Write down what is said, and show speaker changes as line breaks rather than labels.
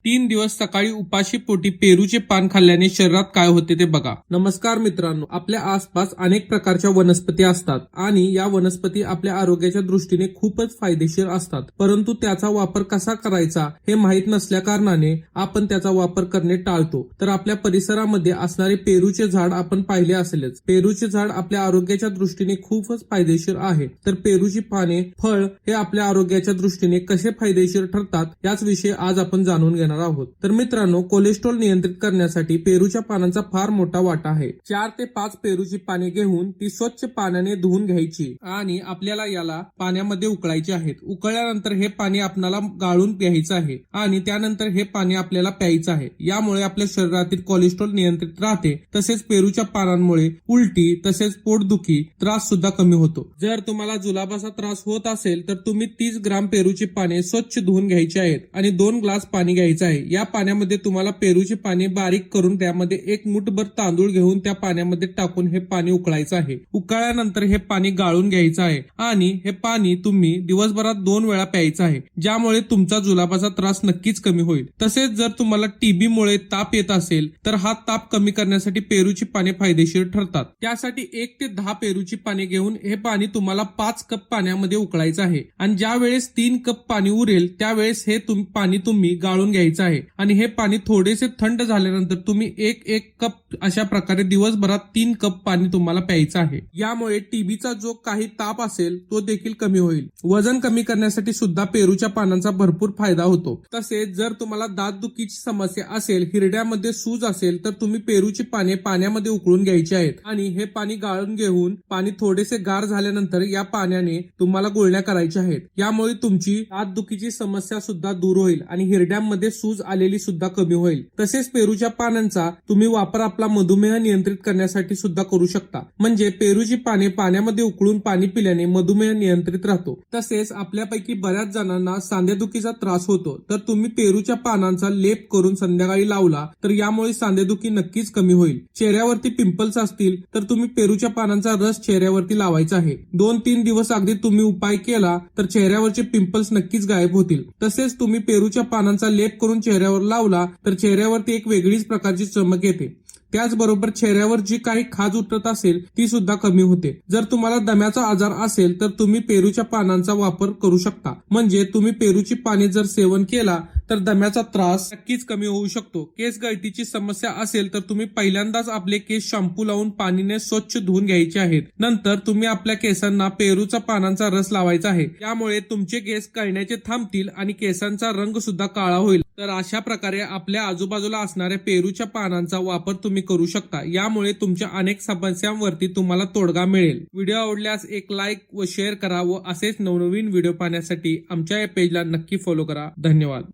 3 दिवस सकाळी उपाशी पोटी पेरूचे पान खाल्ल्याने शरीरात काय होते ते बघा। नमस्कार मित्रांनो, आपल्या आसपास अनेक प्रकारच्या वनस्पती असतात आणि या वनस्पती आपल्या आरोग्याच्या दृष्टीने खूपच फायदेशीर असतात, परंतु त्याचा वापर कसा करायचा हे माहीत नसल्या कारणाने आपण त्याचा वापर करणे टाळतो। तर आपल्या परिसरामध्ये असणारे पेरूचे झाड आपण पाहिले असेलच। पेरूचे झाड आपल्या आरोग्याच्या दृष्टीने खूपच फायदेशीर आहे। तर पेरूची पाने, फळ हे आपल्या आरोग्याच्या दृष्टीने कसे फायदेशीर ठरतात याच विषयी आज आपण जाणून घेणार आहोत। तर मित्रांनो, कोलेस्ट्रॉल नियंत्रित करण्यासाठी पेरूच्या पानांचा फार मोठा वाटा आहे। 4 ते 5 पेरूची पाने घेऊन ती स्वच्छ पाण्याने धुवून घ्यायची आणि आपल्याला याला पाण्यामध्ये उकळायचे आहेत। उकळल्यानंतर हे पाणी आपल्याला गाळून प्यायचं आहे आणि त्यानंतर हे पाणी आपल्याला प्यायचं आहे। यामुळे आपल्या शरीरातील कोलेस्ट्रॉल नियंत्रित राहते। तसेच पेरूच्या पानांमुळे उलटी तसेच पोटदुखी त्रास सुद्धा कमी होतो। जर तुम्हाला जुलाबाचा त्रास होत असेल तर तुम्ही 30 ग्राम पेरूची पाने स्वच्छ धुवून घ्यायची आहेत आणि 2 ग्लास पाणी घ्यायचं आहे। या पाण्यामध्ये तुम्हाला पेरूची पाने बारीक करून त्यामध्ये 1 मूठभर तांदूळ घेऊन त्या पाण्यामध्ये टाकून हे पाणी उकळायचं आहे। उकळल्यानंतर हे पाणी गाळून घ्यायचं आहे आणि हे पाणी तुम्ही दिवसभरात 2 वेळा प्यायचं आहे, ज्यामुळे तुमचा जुलाबाचा त्रास नक्कीच कमी होईल। तसेच जर तुम्हाला टीबी मुळे ताप येत असेल तर हा ताप कमी करण्यासाठी पेरूची पाने फायदेशीर ठरतात। त्यासाठी 1 ते 10 पेरूची पाने घेऊन हे पाणी तुम्हाला 5 कप पाण्यामध्ये उकळायचं आहे आणि ज्या वेळेस 3 कप पाणी उरेल त्यावेळेस हे पाणी तुम्ही गाळून घ्यायचं आहे आणि हे पाणी थोडेसे थंड झाल्यानंतर तुम्ही 1 कप अशा प्रकारे दिवसभरात 3 कप पाणी तुम्हाला प्यायचं आहे। यामुळे टीबीचा जो काही ताप असेल तो देखील कमी होईल। वजन कमी करण्यासाठी सुद्धा पेरूच्या पानांचा भरपूर फायदा होतो। तसेच जर तुम्हाला दातदुखीची समस्या असेल, हिरड्यामध्ये सूज असेल तर तुम्ही पेरूची पाने पाण्यामध्ये उकळून घ्यायची आहेत आणि हे पाणी गाळून घेऊन पाणी थोडेसे गार झाल्यानंतर या पाण्याने तुम्हाला गुळण्या करायच्या आहेत। यामुळे तुमची दातदुखीची समस्या सुद्धा दूर होईल आणि हिरड्यांमध्ये सूज आलेली सुद्धा कमी होईल। तसेच पेरूच्या पानांचा तुम्ही वापर आपला मधुमेह नियंत्रित करण्यासाठी सुद्धा करू शकता। म्हणजे पेरूची पाने पाण्यामध्ये उकळून पाणी पिल्याने मधुमेह नियंत्रित राहतो। तसेच आपल्यापैकी बऱ्याच जणांना सांधेदुखीचा त्रास होतो, तर तुम्ही पेरूच्या पानांचा लेप करून संध्याकाळी लावला तर यामुळे सांधेदुखी नक्कीच कमी होईल। चेहऱ्यावरती पिंपल्स असतील तर तुम्ही पेरूच्या पानांचा रस चेहऱ्यावरती लावायचा आहे। 2-3 दिवस अगदी तुम्ही उपाय केला तर चेहऱ्यावरचे पिंपल्स नक्कीच गायब होतील। तसेच तुम्ही पेरूच्या पानांचा लेप करून चेहऱ्यावर लावला तर चेहऱ्यावरती एक वेगळीच प्रकारची चमक येते। त्याचबरोबर चेहऱ्यावर जी काही खाज उठत असेल ती सुद्धा कमी होते। जर तुम्हाला दम्याचा आजार असेल तर तुम्ही पेरूच्या पानांचा वापर करू शकता। म्हणजे तुम्ही पेरूची पाने जर सेवन केला तर दम्याचा त्रास नक्कीच कमी होऊ शकतो। केस गळतीची समस्या असेल तर तुम्ही पहिल्यांदाच आपले केस शॅम्पू लावून पाणीने स्वच्छ धुवून घ्यायचे आहेत। नंतर तुम्ही आपल्या केसांना पेरूच्या पानांचा रस लावायचा आहे। यामुळे तुमचे केस गळण्याचे थांबतील आणि केसांचा रंग सुद्धा काळा होईल। तर अशा प्रकारे आपल्या आजूबाजूला असणाऱ्या पेरूच्या पानांचा वापर तुम्ही करू शकता। यामुळे तुमच्या अनेक समस्यांवरती तुम्हाला तोडगा मिळेल। व्हिडिओ आवडल्यास एक लाईक व शेअर करा व असेच नवनवीन व्हिडिओ पाहण्यासाठी आमच्या या पेजला नक्की फॉलो करा। धन्यवाद।